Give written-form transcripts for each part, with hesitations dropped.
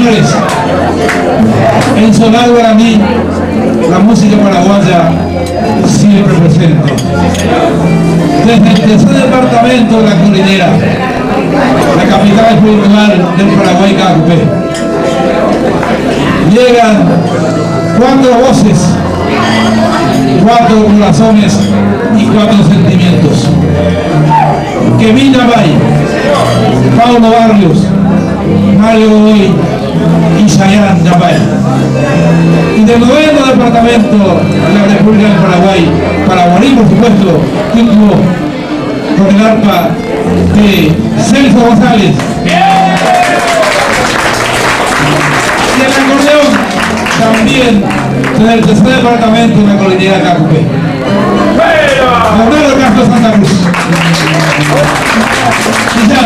señores, en Solar Guaraní, la música paraguaya siempre presente. Desde el tercer departamento de la Cordillera, la capital espiritual del Paraguay, Cacupé, llegan 4 voces, 4 corazones y 4 sentimientos. Kevin Yambay, Paulo Barrios, Mario Godoy y Chayanne Yambay. Y del 9º departamento de la República del Paraguay, Paraguaní, por supuesto, junto con el arpa de Celso González. Y el acordeón también desde el tercer departamento de la Cordillera de Cacupé, Leonardo Castro Santa Cruz. Y ya,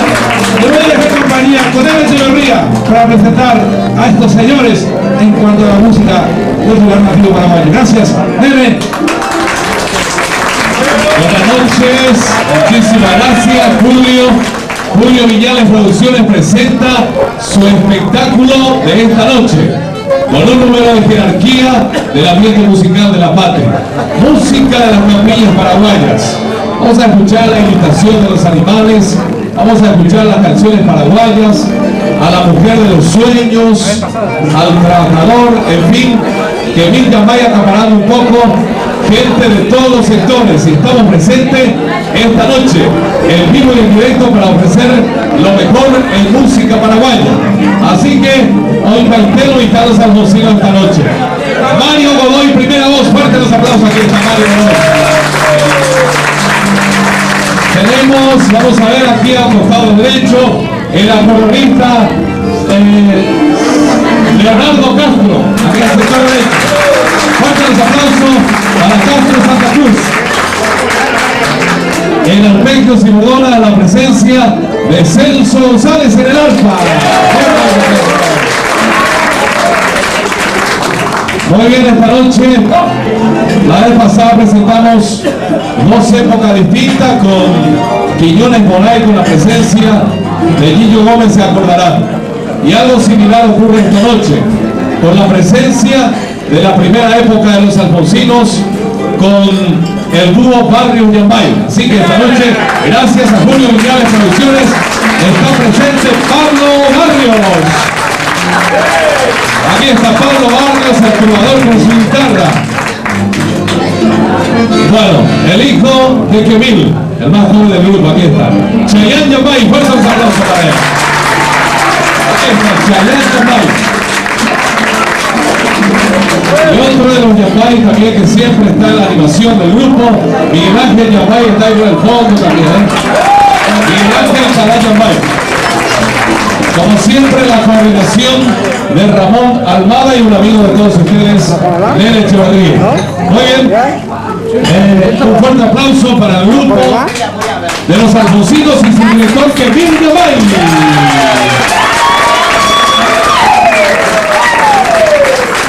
le voy a dejar compañía con Eva Echeverría para presentar a estos señores en cuanto a la música del lugar nativo paraguayo. Gracias, Nene. Buenas noches, muchísimas gracias, Julio. Julio Viñales Producciones presenta su espectáculo de esta noche, con un número de jerarquía del ambiente musical de la patria. Música de las capillas paraguayas. Vamos a escuchar la imitación de los animales, vamos a escuchar las canciones paraguayas, a la mujer de los sueños, al trabajador, en fin, que Kevin Yambay acaparando un poco, gente de todos los sectores, y estamos presentes esta noche, en vivo y en directo, para ofrecer lo mejor en música paraguaya. Así que hoy reitero y Carlos Alfonsino esta noche. Mario Godoy, primera voz, fuerte los aplausos, aquí está Mario Godoy. Tenemos, vamos a ver aquí al costado derecho, el acordeonista Leonardo Castro, aquí al sector derecho. Fuerte los aplausos para Castro Santa Cruz. En arpegios y bordonas, la presencia de Celso González en el arpa. Muy bien, esta noche, la vez pasada presentamos 2 épocas distintas con Quiñones Bonay, con la presencia de Guillo Gómez, se acordarán. Y algo similar ocurre esta noche, con la presencia de la primera época de los alfonsinos, con el dúo Barrios Yambay. Así que esta noche, gracias a Julio Viñales Producciones, está presente Pablo Barrios. Aquí está Pablo Barrios, el trovador con su guitarra. Bueno, el hijo de Kevin, el más joven del grupo, aquí está. Chayanne Yambay, fuerza un aplauso para él. Aquí está Chayanne Yambay. Y otro de los Yambay también que siempre está en la animación del grupo, Miguel Ángel Yambay, está ahí por el fondo también, Miguel Ángel Salá Yambay. Como siempre, la coordinación de Ramón Almada y un amigo de todos ustedes, Nene Echeverría. Muy bien, un fuerte aplauso para el grupo de los alfonsinos y su director Kevin Yambay.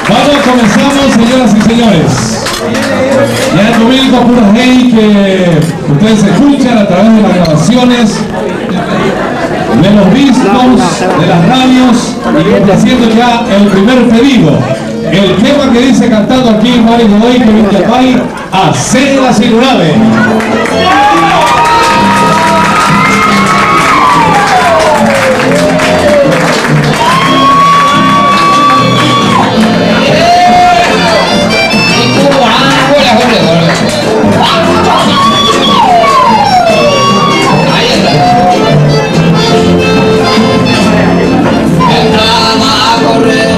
Vamos, comenzamos, señoras y señores. Ya el domingo pura hey que ustedes escuchan a través de las grabaciones, de los discos, de las radios, y complaciendo ya el primer pedido. El tema que dice cantando aquí Mario Godoy, Kevin Yambay, hacer la cirurave. Correr,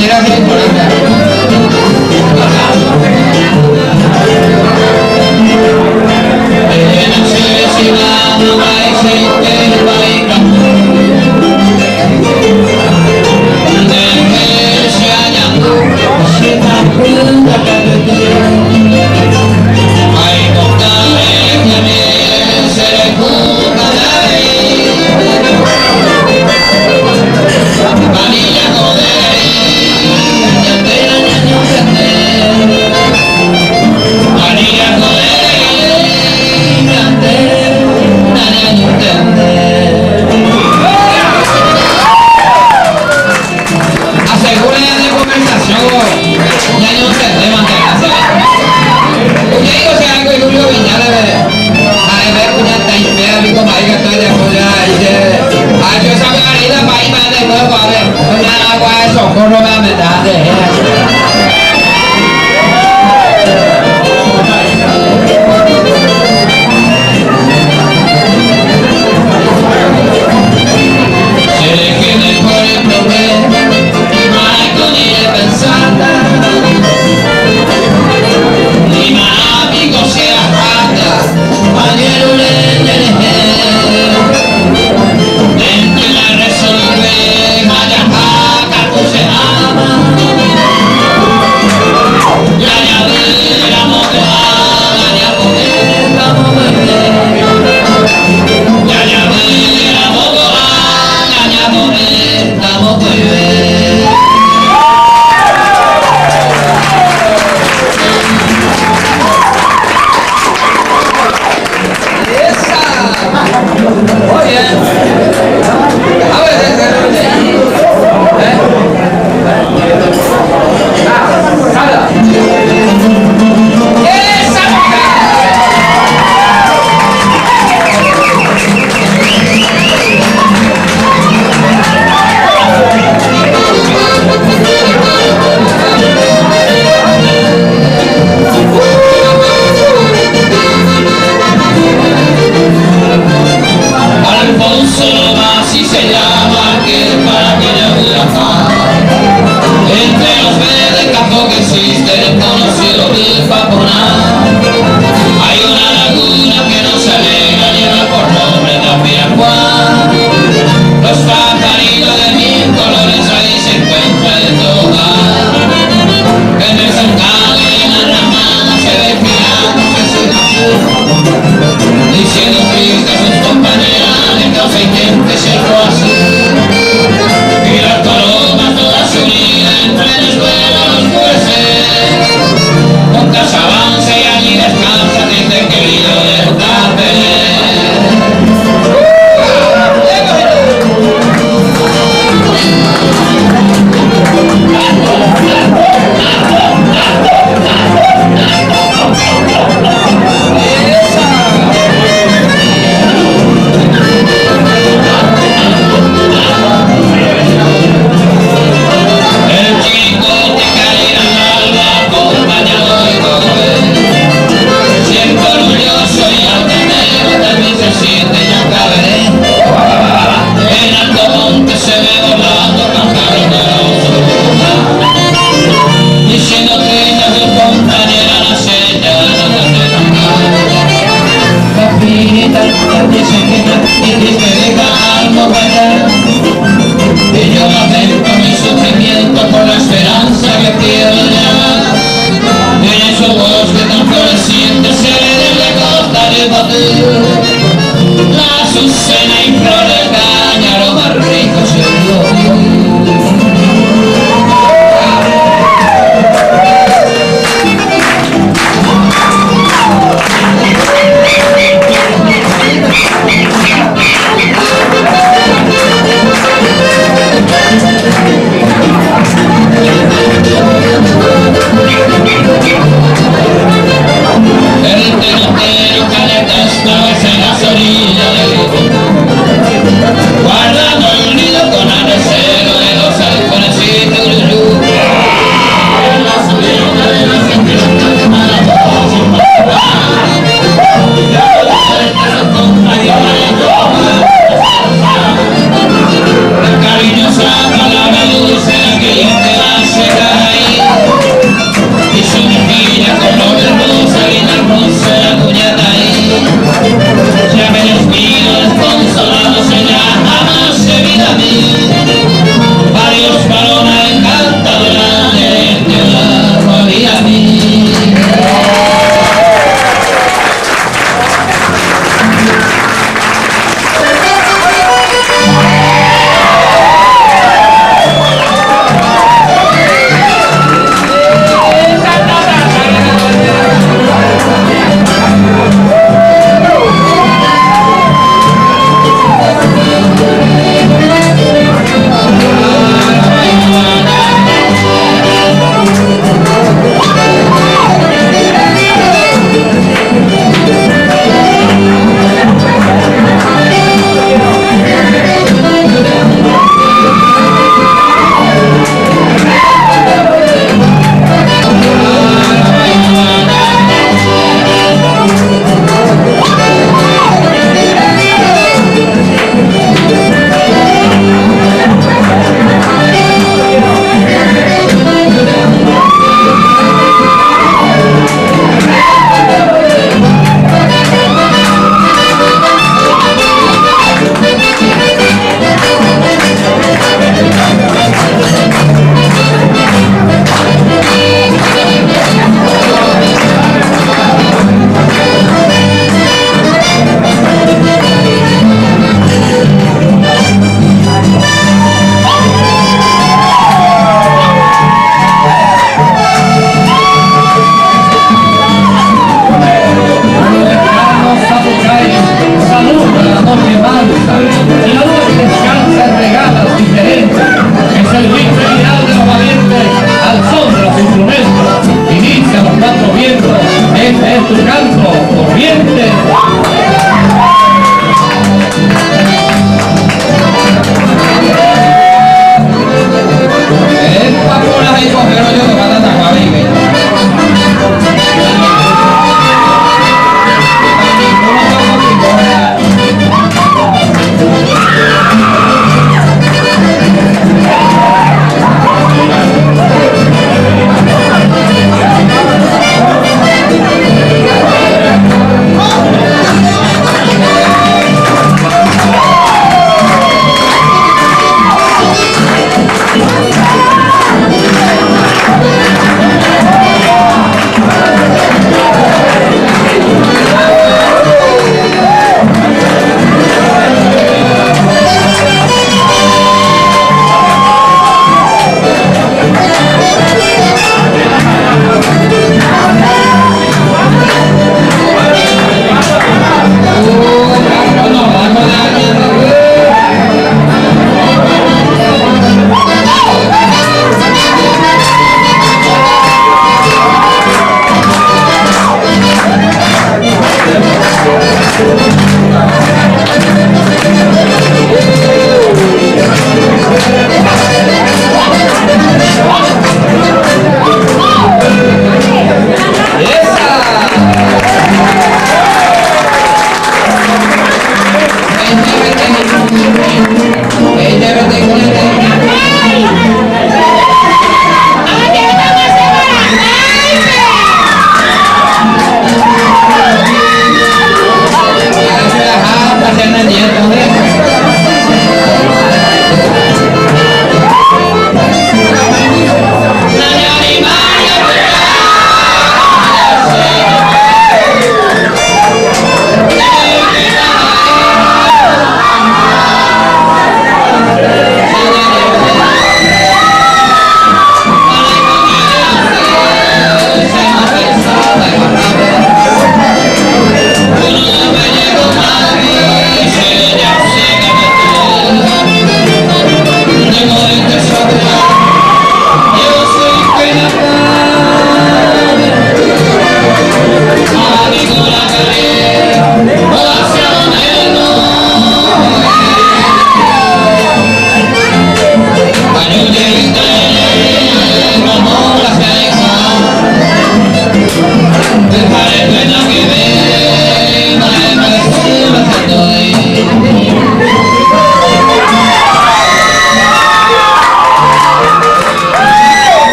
quisiera que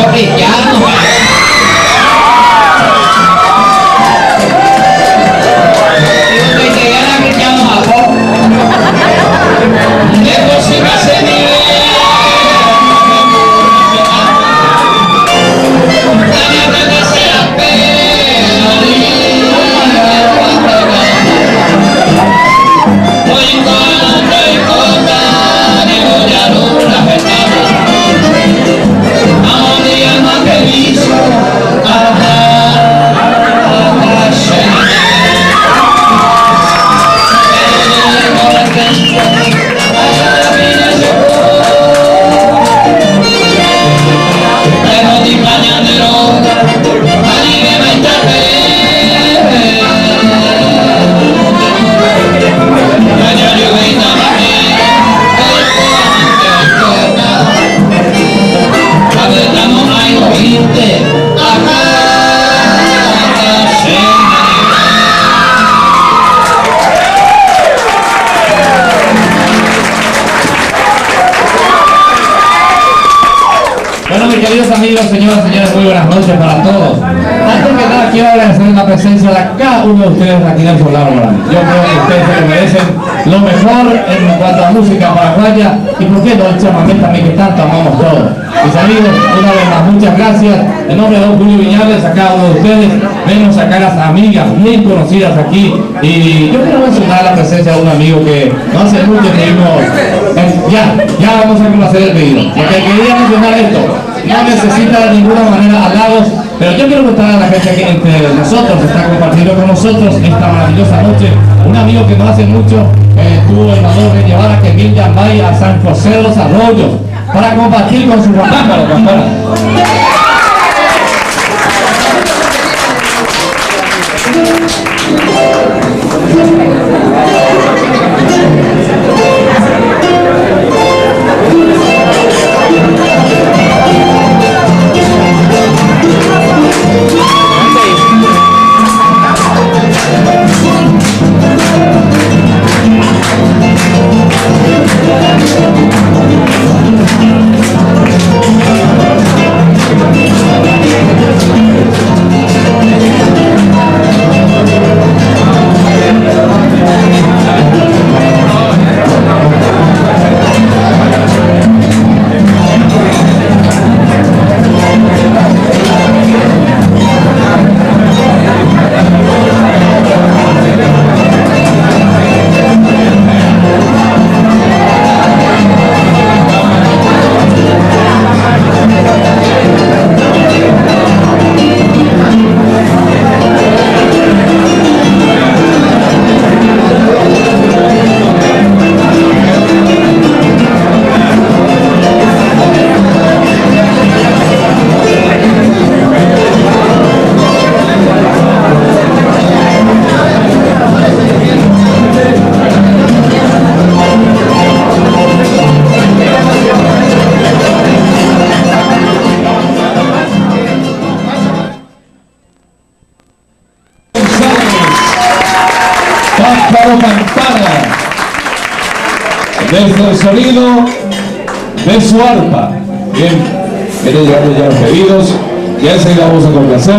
Marco Cristiano. Queridos amigos, señoras y señores, muy buenas noches para todos. Antes que nada quiero agradecer la presencia de cada uno de ustedes aquí en el Solar Morán. Yo creo que ustedes se lo merecen lo mejor en cuanto a música paraguaya y por qué no el chamamé también que tanto amamos todos. Mis amigos, una vez más, muchas gracias. En nombre de don Julio Viñales, a cada uno de ustedes, venimos a sacar a las amigas bien conocidas aquí. Y yo quiero mencionar la presencia de un amigo que no hace mucho tiempo. Ya vamos a complacer el pedido. Porque quería mencionar esto. No necesita de ninguna manera halagos, pero yo quiero mostrar a la gente que entre nosotros está compartiendo con nosotros esta maravillosa noche. Un amigo que no hace mucho tuvo el honor de llevar a Kevin Yambay a San José de los Arroyos para compartir con su papá. Desde el sonido de su arpa. Bien, vienen llegando ya los pedidos. Ya enseguida vamos a complacer.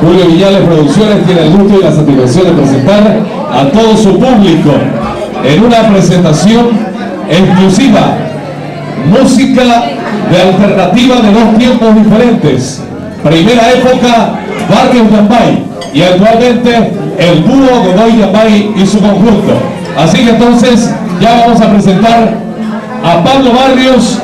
Julio Viñales Producciones tiene el gusto y la satisfacción de presentar a todo su público en una presentación exclusiva. Música de alternativa de dos tiempos diferentes. Primera época, Barrios Yambay, y actualmente el dúo Godoy Yambay y su conjunto. Así que entonces ya vamos a presentar a Pablo Barrios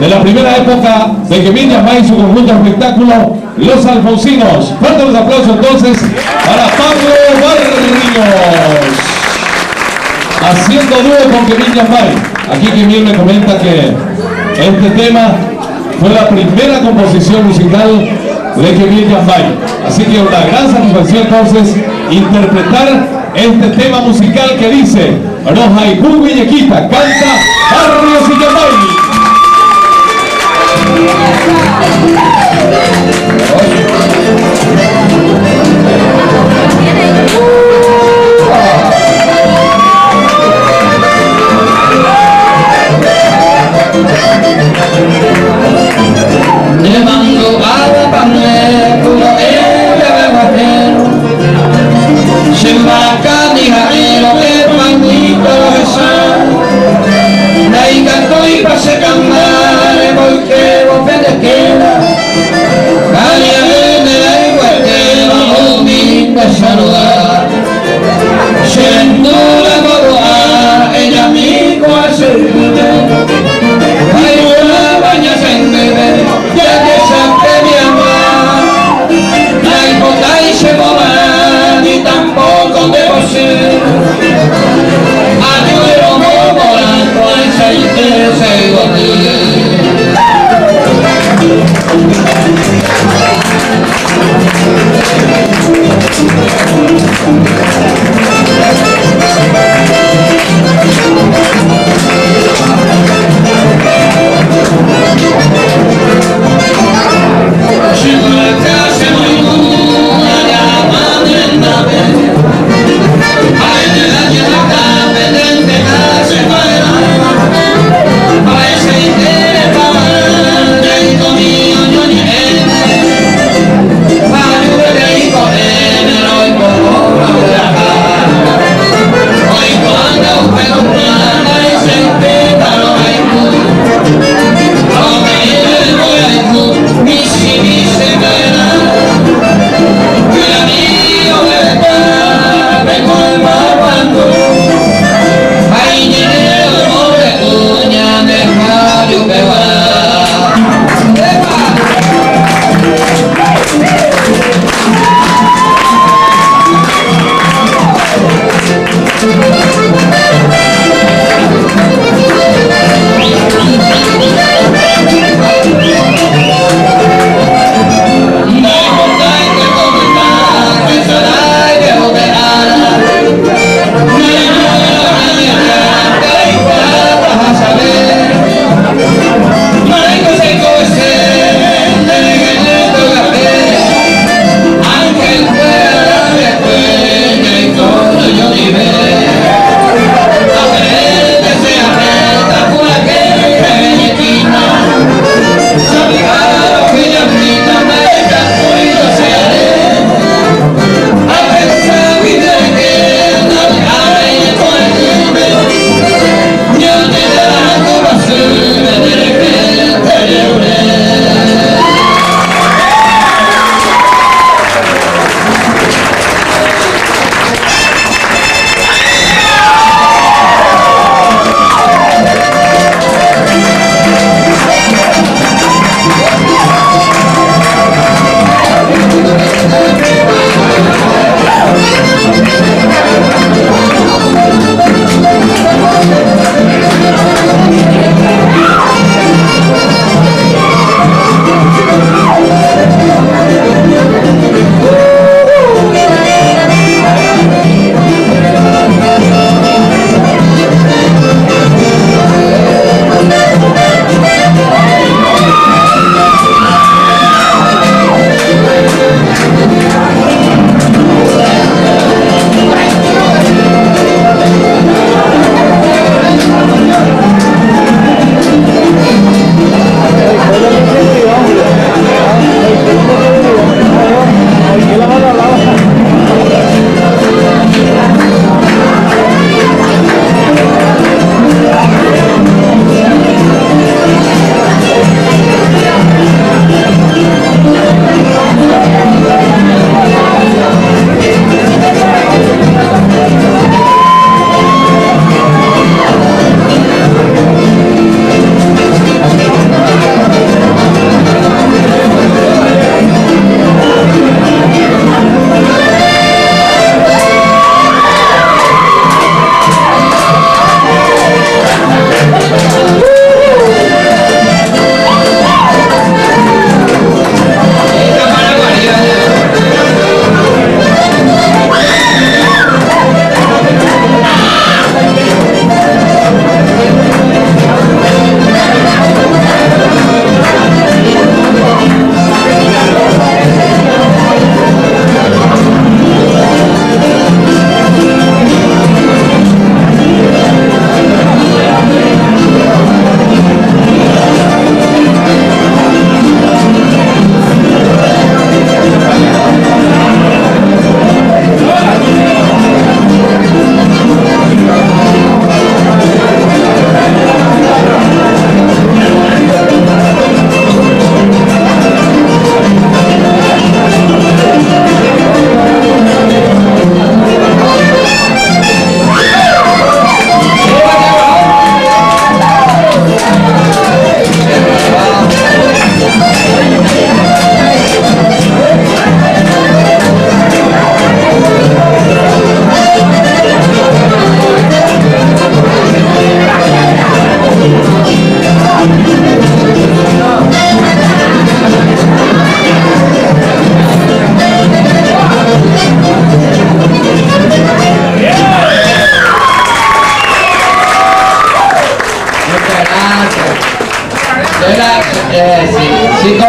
de la primera época de Kevin Yambay y su conjunto de espectáculo Los Alfonsinos. Fuerte los aplausos entonces para Pablo Barrios, haciendo dúo con Kevin Yambay. Aquí Kevin me comenta que este tema fue la primera composición musical de Kevin Yambay. Así que una gran satisfacción entonces interpretar este tema musical que dice Roja y Guillequita, canta Barrios y Yambay. Llevando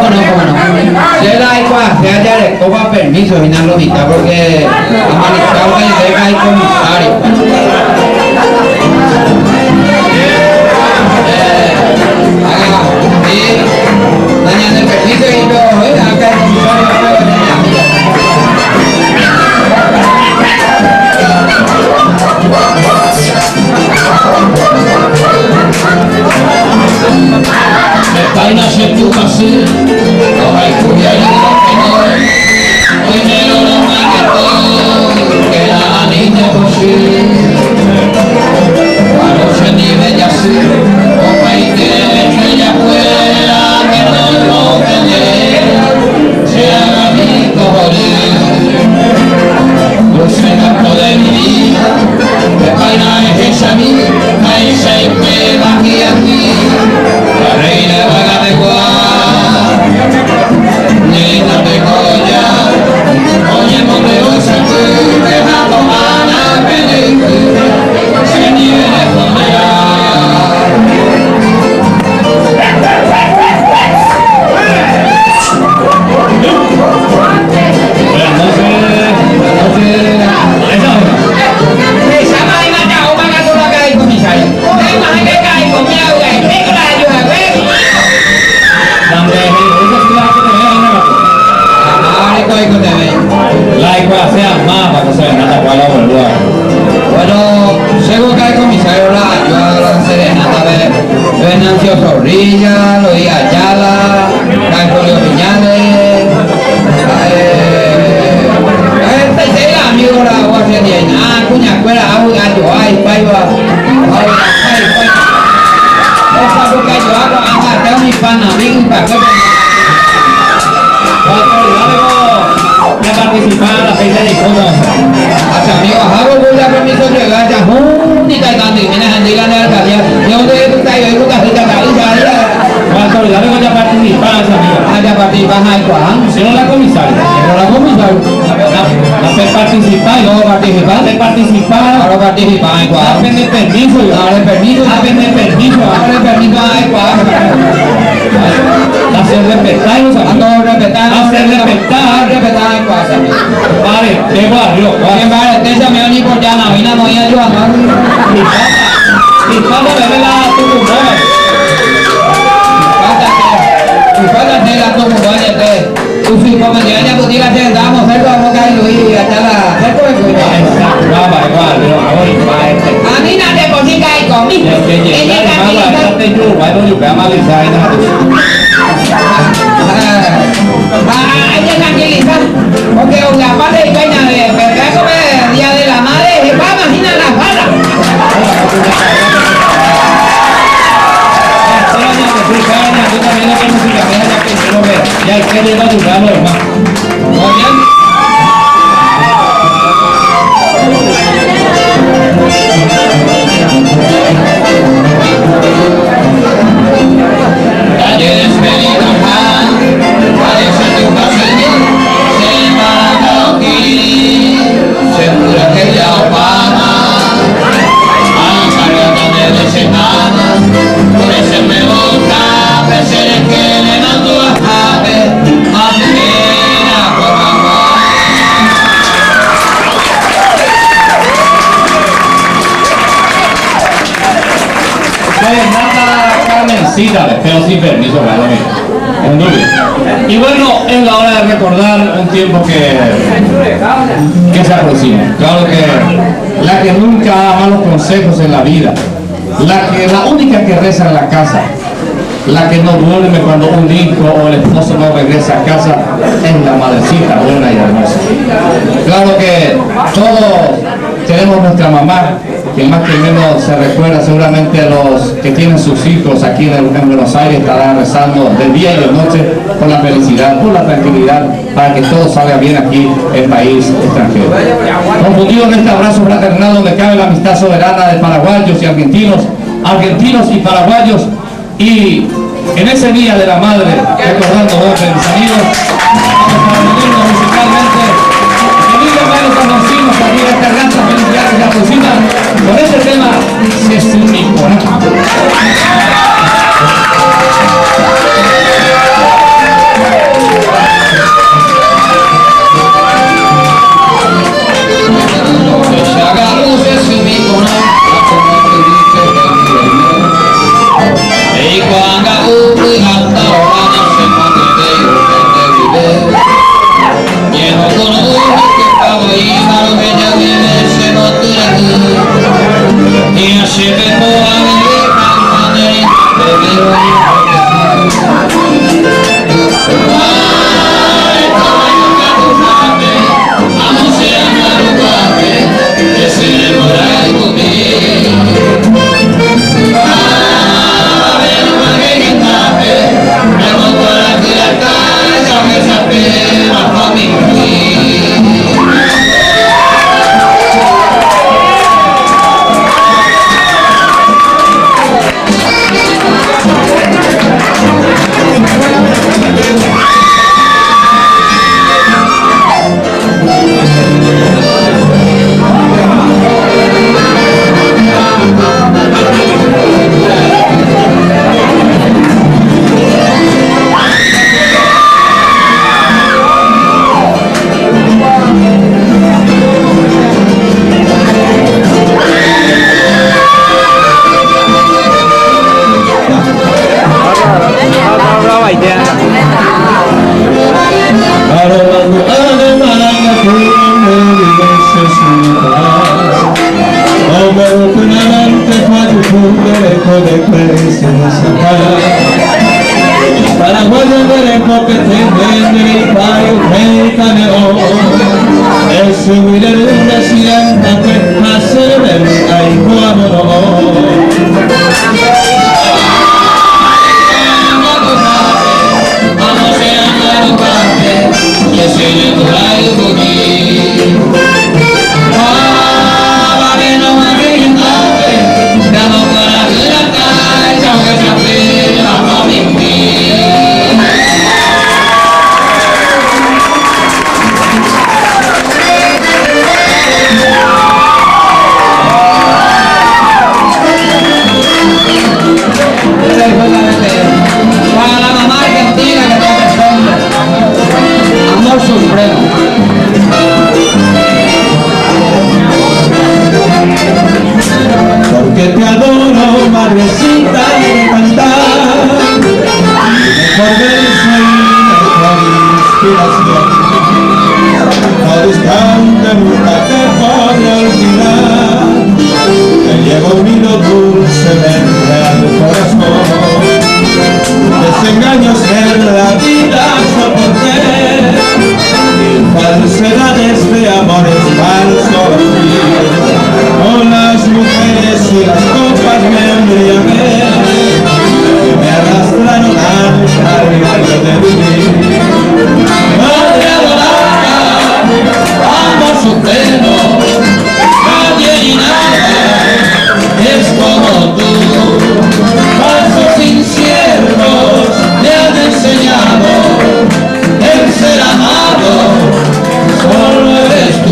Se la hay que haya de copa permiso, Vinarlo Vita, porque a Mariscal Gallega hay comisario. Dañan el permiso y yo, acá el comisario. Vaina se tuvo así, no hay cuya y no hoy me lo todo, que la niña cosí, cuando se nieve ya sí, o hay que ella fuera, que no lo vende, se haga mi cojones, yo sé tanto de mi vida, que vaina es esa mí, hay seis que va aquí a mí. La reina vaga de Guá, niña de Goya, oye monte osa tú, deja tomar la película, se nieve de bueno, según que el comisario la ayuda a la serenata de Venancio Zorrilla, Luis Ayala, Julio Viñales, este amigo la Guardia Llena, Cuña Cuera, Ayo, ay, Paiva, esa boca yo hago, tengo mi pana, mi papel. Participar en la fecha de icono. Hacia amigos, hago burla permiso de llegar ya junita y tanto y vienes a llegar a la alcaldía. ¿De dónde tú estás? Yo digo que ahorita La autoridad me a participar, amigo. ya participas ahí, Juan. Si no la comisaria. Pero la comisaria. Hacer participar y luego participar. Hacer participar. Ahora participas ahí, Juan. Dame permiso. Dale permiso. Dame permiso. Dale permiso ahí, Juan. Hacer respetar los amigos. Ando respetar. Hacer respetar. Respetar ahí, Juan. Vale, de barrio. Bien, vale, te me ni por ya, no, y no voy a ayudar. Mi papá me ve la tu mujer. Pátate la tu mujer, tu hijo me dio ya pudiera hacer, damos cerco a boca y Luis, hasta la cerco de cuida. A mí no te consiga ahí conmigo. Hay que tranquilizar, porque la padre y peña de verdad comer día de la madre, se va a imaginar la falda. Ya hay que llevar a ayudarlo, hermano. Muy bien. Ayer es feliz Juan, parece tu pasillo, se manda aquí, segura que ya opana, al cargado de semana, por eso me gusta, pensé que le mando a Jave, a primera forma. Carmencita, pero sin permiso, claro, en doble. Y bueno, es la hora de recordar un tiempo que se aproxima. Claro que la que nunca da malos consejos en la vida, la única que reza en la casa, la que no duerme cuando un hijo o el esposo no regresa a casa, es la madrecita buena y hermosa. Claro que todos tenemos nuestra mamá, que más que menos se recuerda, seguramente los que tienen sus hijos aquí en Buenos Aires estarán rezando de día y de noche por la felicidad, por la tranquilidad, para que todo salga bien aquí en el país extranjero. Confundido en este abrazo fraternal donde cabe la amistad soberana de paraguayos y argentinos y paraguayos, y en ese día de la madre, recordando mis amigos, vamos a reunirnos musicalmente. Queridos hermanos conocidos, también esta gran felicidad que se aproxima con este tema, si es único, ¿no? que tengo en mi paio me cameo. El subir en una sirena que hace ver ay cuámonos. Para la mamá argentina que está presente, amor supremo. Porque te adoro, madrecita de cantar, mejor verso y mejor inspiración. Todo es tan de ruta que podré olvidar, te llevo un hilo dulcemente al corazón. Desengaños en la vida soporté, y falsedades de amores falsos. Con las mujeres y las copas me embriagué, me arrastraron al carril de vivir. Madre adorada, amor supremo, nadie ni nada es como tú. Pasos inciertos me han enseñado el ser amado, solo eres tú.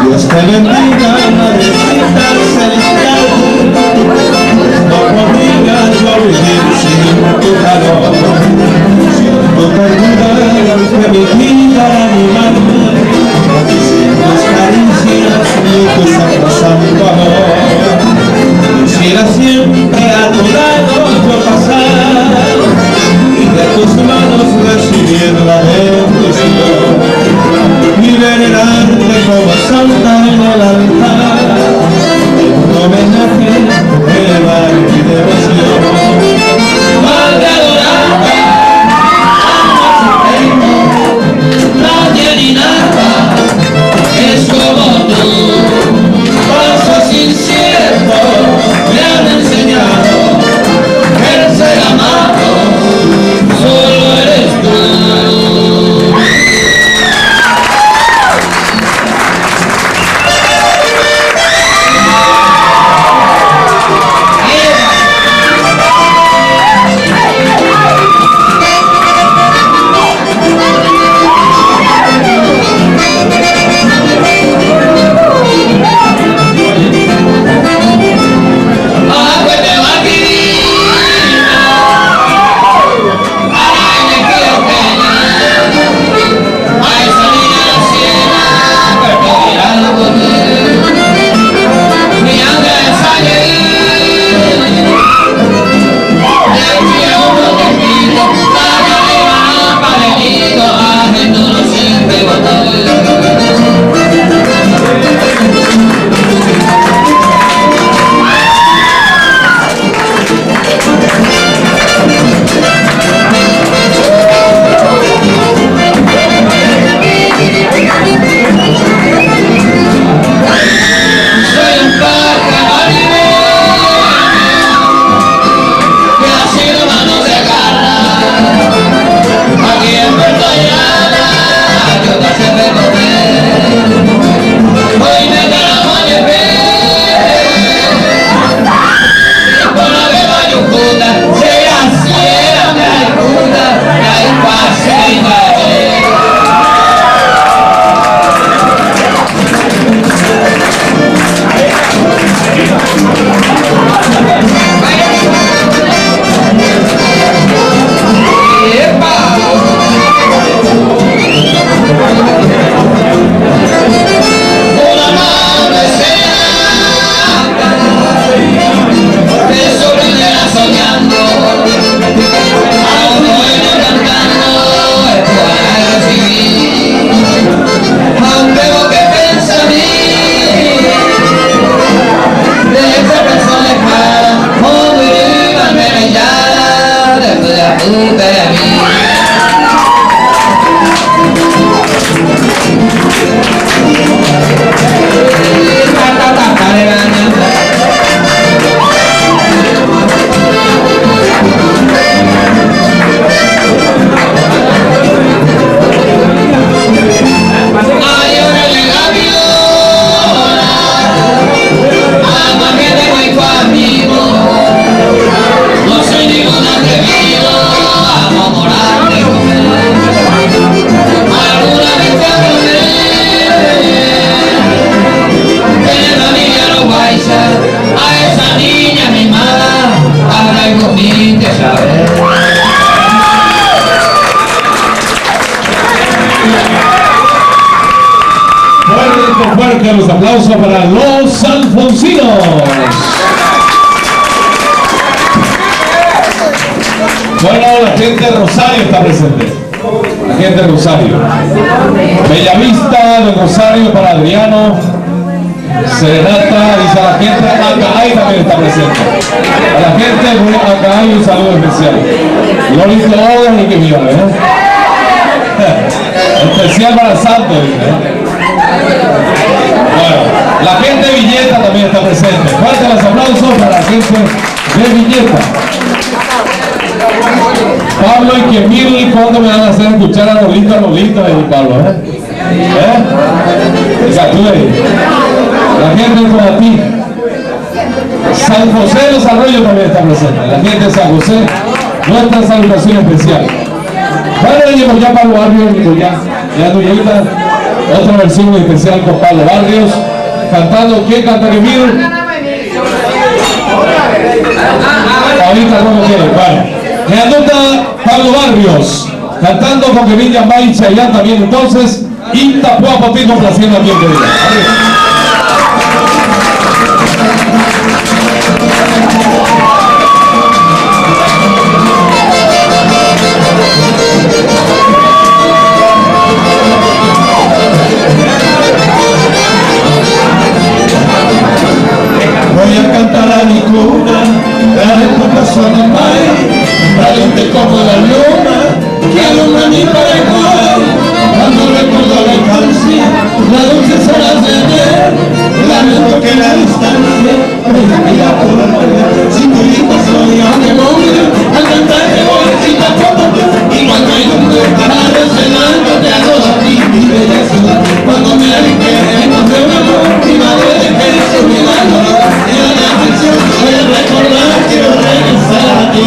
Dios te bendiga, madrecita celestial, no podría yo vivir sin tu calor, sin tu ternura que mi vida era mi mano, sin tus caricias ni tu sacrosanto amor. Quisiera siempre a tu lado yo pasar y de tus manos recibir la bendición y venerarte como santa en el altar, en homenaje de valor y devoción. Madre adorada, amor supremo, nadie ni nada es como tú. Pasos inciertos me han enseñado que el ser amado solo eres tú. fuerte los aplausos para los alfonsinos. Bueno, la gente de Rosario está presente. La gente de Rosario. Bellavista de Rosario para Adriano. Serenata, dice la gente de Acaay también está presente. A la gente de Acaay un saludo especial. Lorito Odas y que viva, especial para Santo, dice. Bueno, la gente de Villeta también está presente. Fuertes los aplausos para la gente de Villeta. Pablo y Kemil, ¿cuándo me van a hacer escuchar a Lolita y Pablo? La gente de Coatí. San José de los Arroyos también está presente. La gente de San José, nuestra salutación especial. Bueno, llegamos ya Pablo Barrios, ya tu llegada. Otra versión especial con Pablo Barrios, cantando. ¿Quién canta Kemil? Ahorita no quiere. Bueno. Me anota Pablo Barrios, cantando con Kemil Yambay y Chayán también entonces, y Tapua Potí complaciendo aquí en Querida. Voy a cantar a mi cuna, la reputación de May, valiente como la luna, que alumbra mi pareja. Cuando recuerdo la infancia, la dulce será de ayer, lamento que la distancia me inspira por la vida. Si tu hija soy a memoria, al cantar te voy a citar como tú. Y cuando hay un para recelando te hago a ti mi bella ciudad. Cuando me alegremos de un amor, mi madre de que su milagro. Voy a recordar, quiero regresar a ti,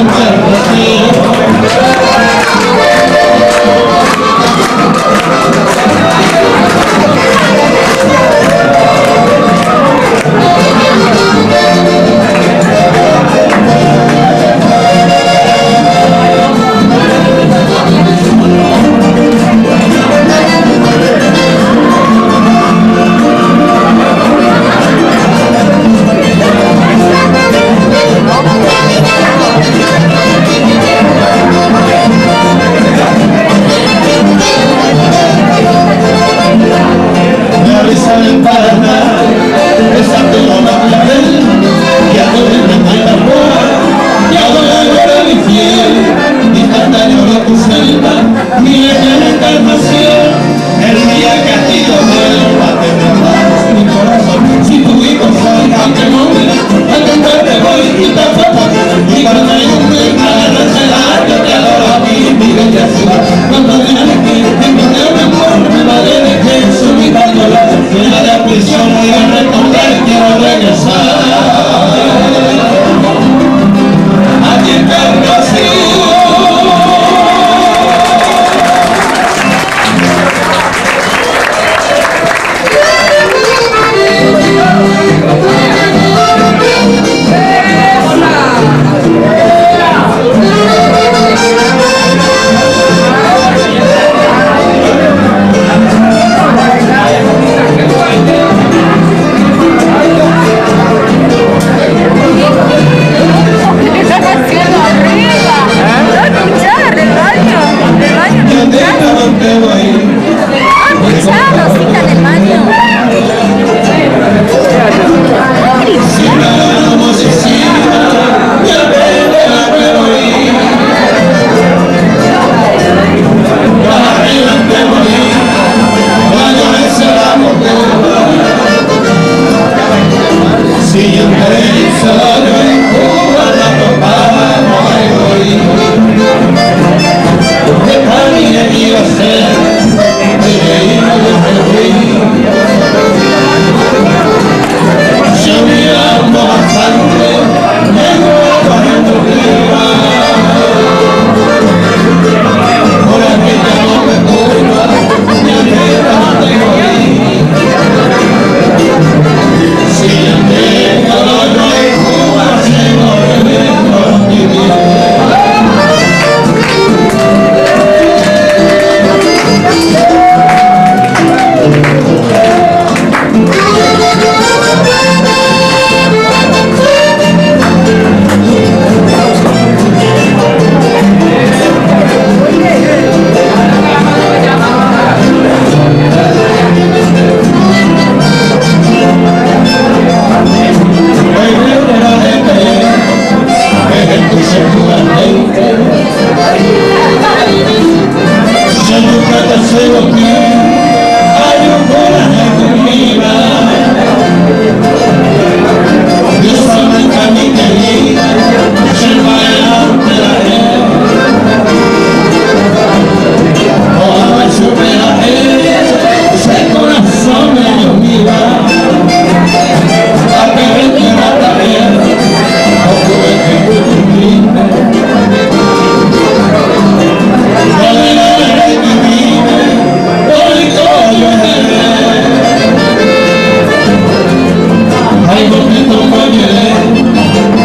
Ay, bonito coñere,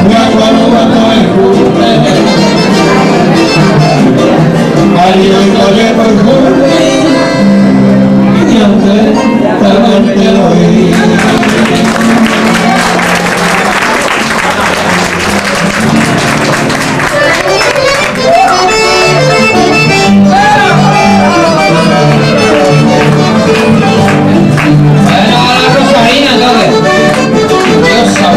guacuaro, guapo el cumple. Ay, hoy coñe por cumple, y antes también te lo vi. Bueno, a la Rosarina, entonces. Dios sabe.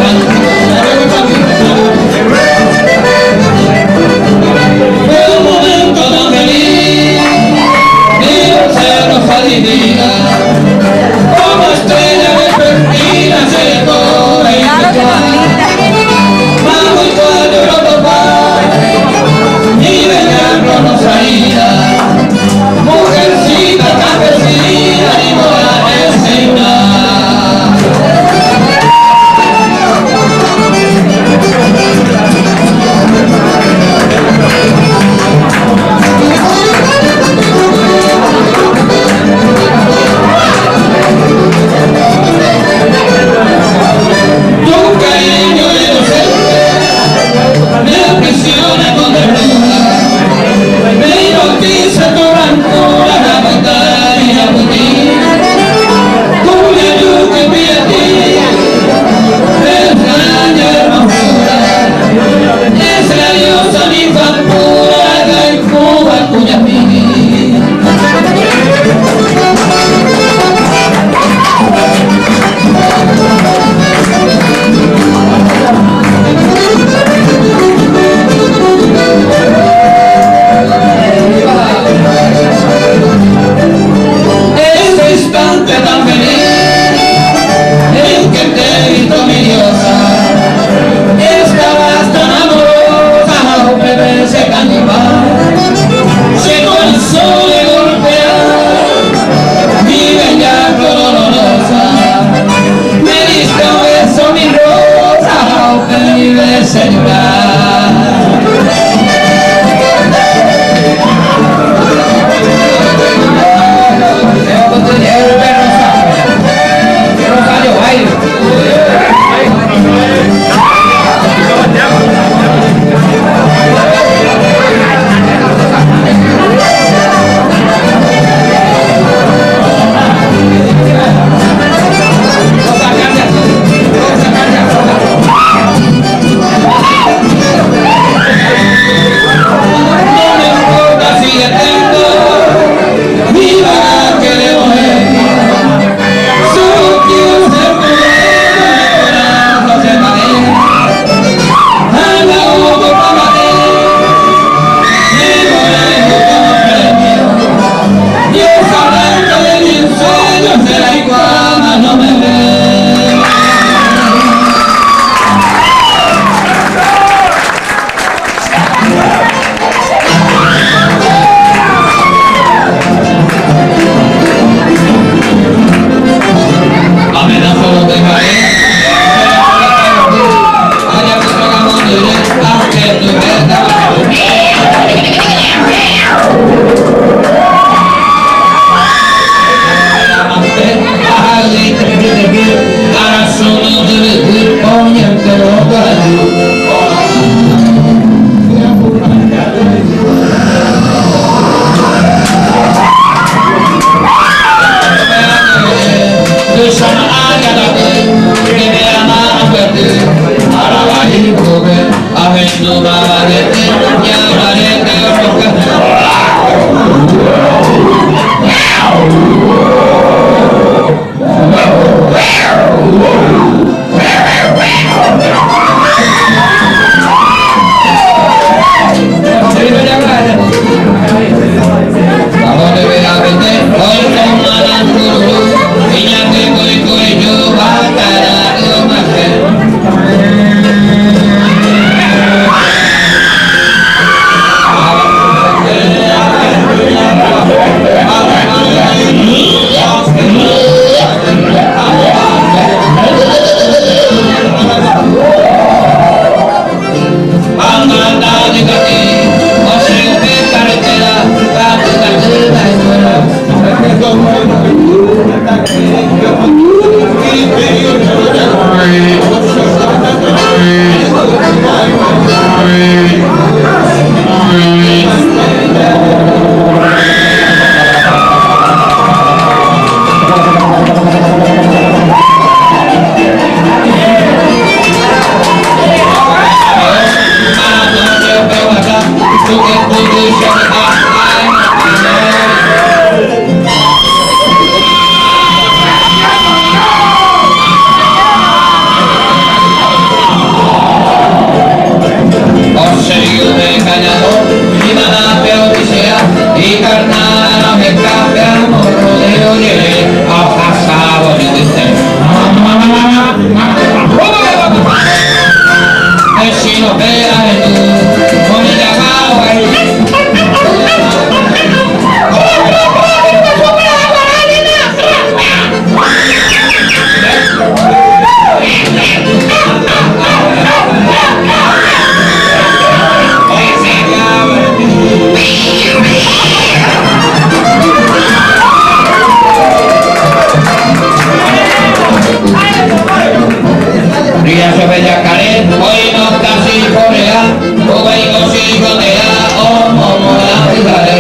se ve yacaré, hoy no casi corea, o vengo si condea, o como la fijaré.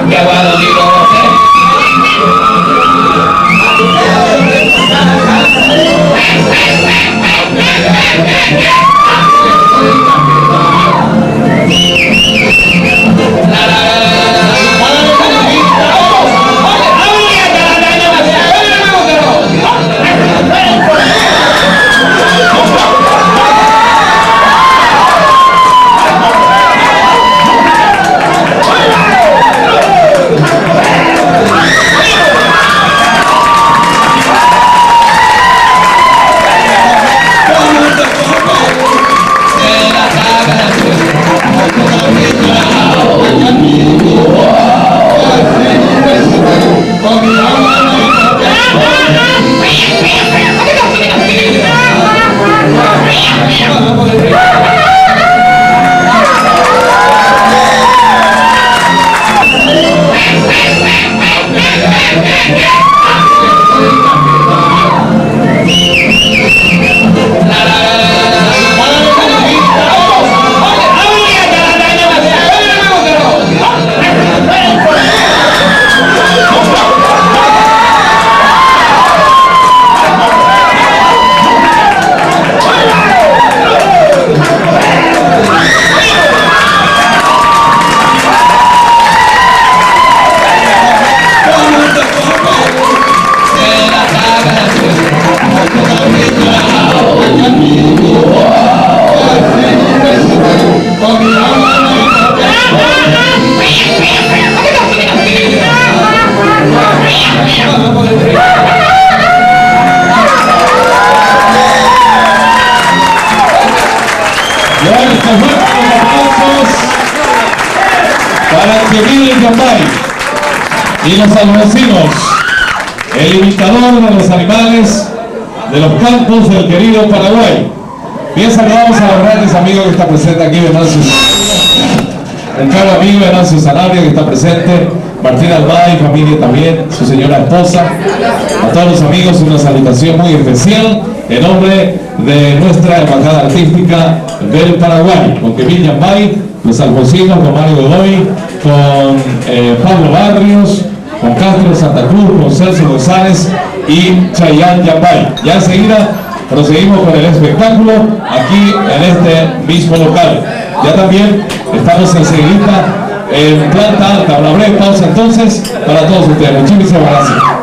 Que aguado digo y los albancinos, el imitador de los animales de los campos del querido Paraguay. Bien, saludamos a los grandes amigos que está presente aquí, Venancio, el caro amigo Venancio Sanabria que está presente, Martín Almada y familia también, su señora esposa, a todos los amigos una salutación muy especial en nombre de nuestra embajada artística del Paraguay, con Kevin Yambay, los alfonsinos, con Mario Godoy, con Pablo Barrios, con Castro Santa Cruz, con Celso González y Chayán Yambay. Ya enseguida proseguimos con el espectáculo aquí en este mismo local. Ya también estamos enseguida en planta alta. Una breve pausa entonces para todos ustedes. Muchísimas gracias.